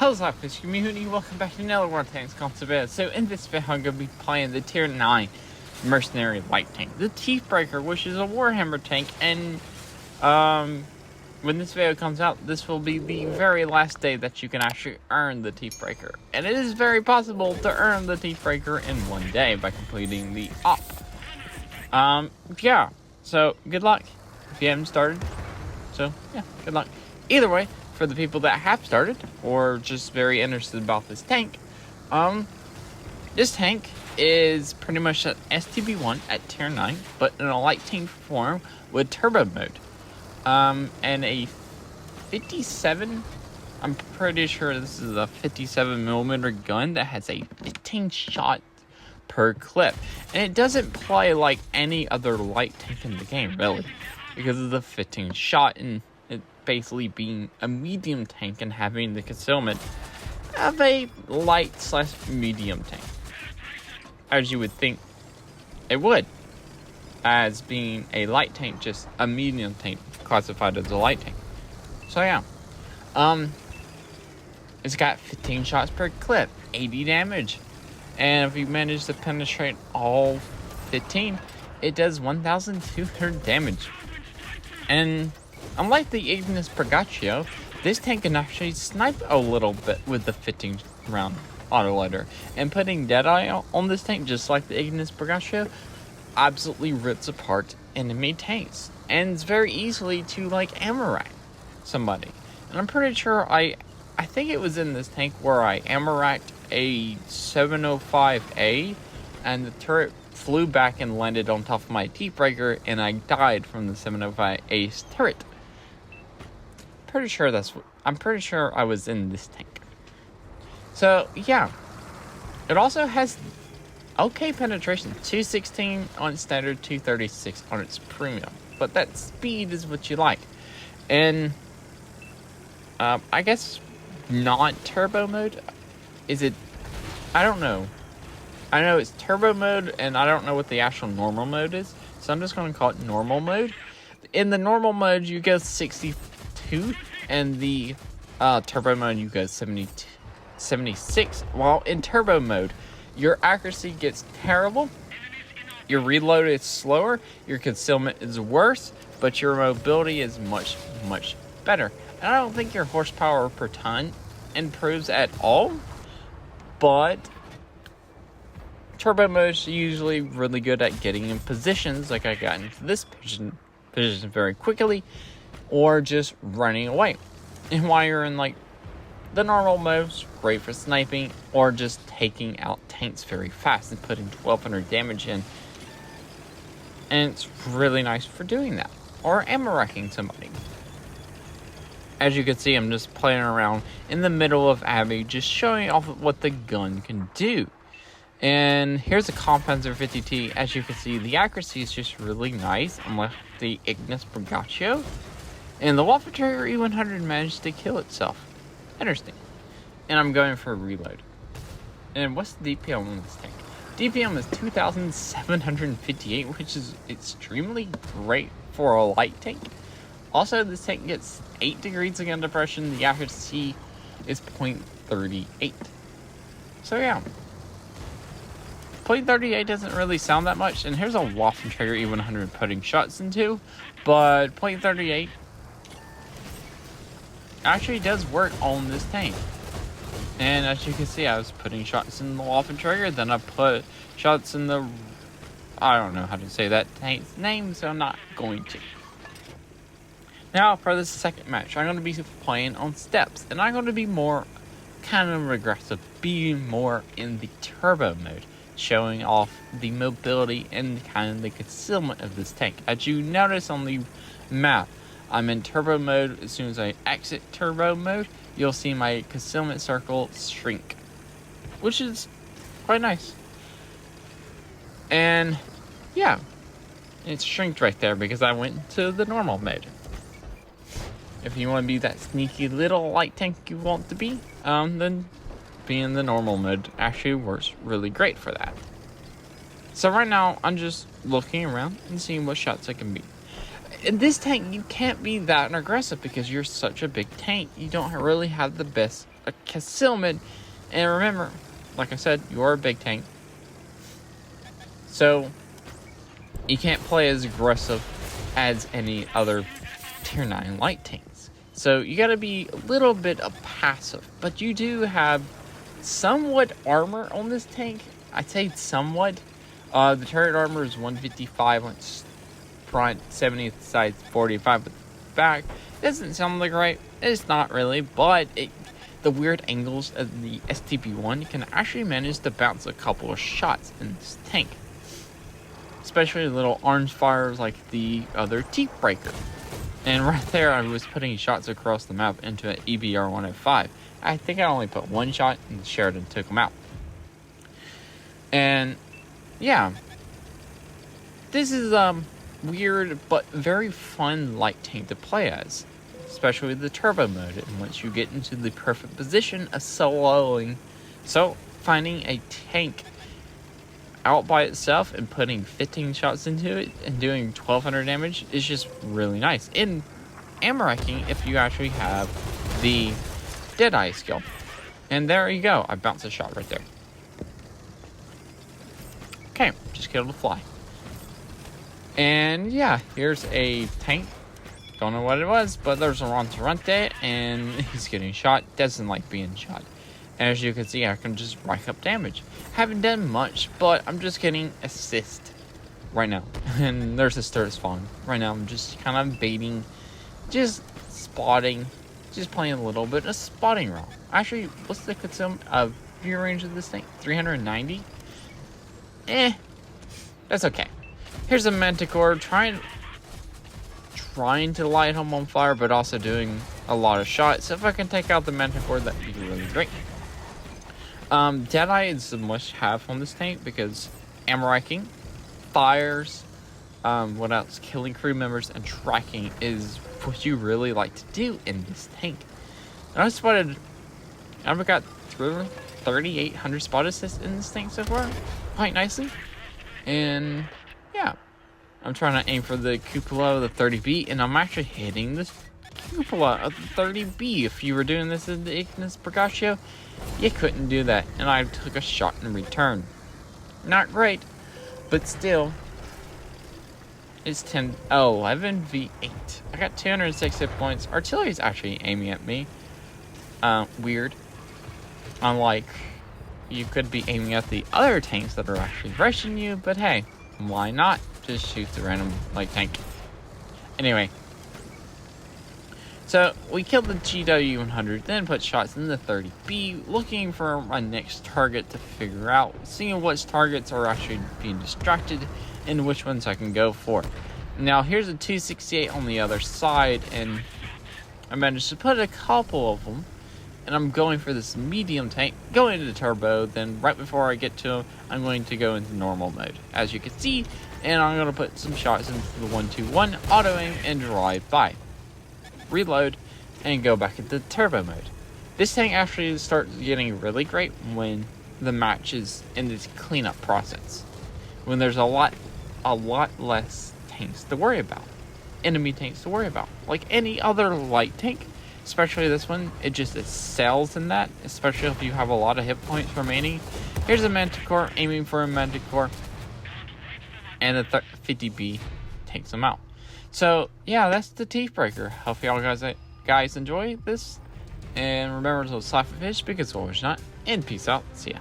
Hello Slapafish community, welcome back to another World Tanks Console. So in this video I'm going to be playing the Tier 9 Mercenary Light Tank, the Teefbreaka, which is a Warhammer tank, and when this video comes out, this will be the very last day that you can actually earn the Teefbreaka. And it is very possible to earn the Teefbreaka in one day by completing the op. Yeah, so good luck if you haven't started. So yeah, good luck. Either way, for the people that have started or just very interested about this tank, this tank is pretty much an STB1 at tier 9, but in a light tank form with turbo mode. And a 57, I'm pretty sure this is a 57mm gun that has a 15 shot per clip. And it doesn't play like any other light tank in the game, really, because of the 15 shot and it basically being a medium tank and having the concealment of a light/medium tank, as you would think it would, as being a light tank, just a medium tank classified as a light tank. So yeah, it's got 15 shots per clip, 80 damage, and if you manage to penetrate all 15, it does 1,200 damage. And unlike the Teefbreaka, this tank can actually snipe a little bit with the 15 round autoloader, and putting Deadeye on this tank, just like the Teefbreaka, absolutely rips apart enemy tanks, and it's very easily to like ammo rack somebody. And I'm pretty sure I think it was in this tank where I ammo racked a 705A, and the turret flew back and landed on top of my Teefbreaka, and I died from the 705A's turret. I'm pretty sure I was in this tank. So yeah, it also has okay penetration, 216 on standard, 236 on its premium, but that speed is what you like. And I guess not turbo mode, is it? I don't know. I know it's turbo mode, and I don't know what the actual normal mode is, so I'm just going to call it normal mode. In the normal mode, you go 62, and the turbo mode, you go 76. While in turbo mode, your accuracy gets terrible, your reload is slower, your concealment is worse, but your mobility is much, much better. And I don't think your horsepower per ton improves at all, but turbo mode is usually really good at getting in positions, like I got into this position very quickly, or just running away. And while you're in like the normal mode's great for sniping or just taking out tanks very fast and putting 1,200 damage in, and it's really nice for doing that, or ammo racking somebody. As you can see, I'm just playing around in the middle of Abbey, just showing off what the gun can do. And here's a Compenser 50T. As you can see, the accuracy is just really nice, unlike the Teefbreaka. And the Waffen Trigger E100 managed to kill itself. Interesting. And I'm going for a reload. And what's the DPM on this tank? DPM is 2,758, which is extremely great for a light tank. Also, this tank gets 8 degrees of gun depression. The accuracy is 0.38. So yeah, 0.38 doesn't really sound that much. And here's a Waffen Trigger E100 putting shots into, but 0.38 actually does work on this tank. And as you can see, I was putting shots in the Waffen Trigger, then I put shots in the, I don't know how to say that tank's name, so I'm not going to. Now for the second match, I'm going to be playing on steps, and I'm going to be more kind of aggressive, being more in the turbo mode, showing off the mobility and kind of the concealment of this tank. As you notice on the map, I'm in turbo mode. As soon as I exit turbo mode, you'll see my concealment circle shrink, which is quite nice. And yeah, it's shrinked right there because I went to the normal mode. If you want to be that sneaky little light tank you want to be, then being in the normal mode actually works really great for that. So right now, I'm just looking around and seeing what shots I can beat. In this tank, you can't be that aggressive because you're such a big tank. You don't really have the best a concealment. And remember, like I said, you're a big tank. So, you can't play as aggressive as any other tier 9 light tanks. So, you gotta be a little bit of passive. But you do have somewhat armor on this tank. I'd say somewhat. The turret armor is 155 on front, 70 at the sides, 45 at the back. Doesn't sound like right. It's not really, but the weird angles of the STP-1 can actually manage to bounce a couple of shots in this tank. Especially little orange fires like the other Teefbreaka. And right there, I was putting shots across the map into an EBR 105. I think I only put one shot, and Sheridan took him out. And yeah, this is weird but very fun light tank to play as, especially the turbo mode. And once you get into the perfect position of soloing, so finding a tank out by itself and putting 15 shots into it and doing 1200 damage is just really nice. And ammo racking if you actually have the Deadeye skill. And there you go. I bounced a shot right there. Okay, just killed a fly. And yeah, here's a tank. Don't know what it was, but there's a Rontarante and he's getting shot. Doesn't like being shot. And as you can see, I can just rack up damage. Haven't done much, but I'm just getting assist right now. And there's a stir spawn. Right now I'm just kind of baiting, just spotting, just playing a little bit of spotting round. Actually, what's the view range of this thing? 390? That's okay. Here's a Manticore trying to light him on fire, but also doing a lot of shots. So if I can take out the Manticore, that'd be really great. Deadeye is a must-have on this tank because ammo racking, fires, what else? Killing crew members and tracking is what you really like to do in this tank. And I've got 3,800 spot assists in this tank so far, quite nicely. And yeah, I'm trying to aim for the cupola of the 30B, and I'm actually hitting the cupola of the 30B. If you were doing this in the Ignis Brigaccio, you couldn't do that, and I took a shot in return. Not great, but still, it's 11v8. I got 206 hit points. Artillery's actually aiming at me. Weird. Unlike, you could be aiming at the other tanks that are actually rushing you, but hey, why not? Just shoot the random light tank. Anyway. So, we killed the GW100, then put shots in the 30B, looking for my next target to figure out, seeing which targets are actually being distracted, and which ones I can go for. Now, here's a 268 on the other side, and I managed to put a couple of them, and I'm going for this medium tank, going into turbo, then right before I get to him, I'm going to go into normal mode, as you can see, and I'm going to put some shots into the 121, auto aim, and drive by. Reload, and go back into turbo mode. This tank actually starts getting really great when the match is in this cleanup process. When there's a lot less tanks to worry about. Enemy tanks to worry about. Like any other light tank, especially this one, it just excels in that, especially if you have a lot of hit points remaining. Here's a Manticore, aiming for a Manticore, and the 50B takes him out. So, yeah, that's the Teefbreaka. Hope y'all guys enjoy this. And remember to Slapafish because always not. And peace out. See ya.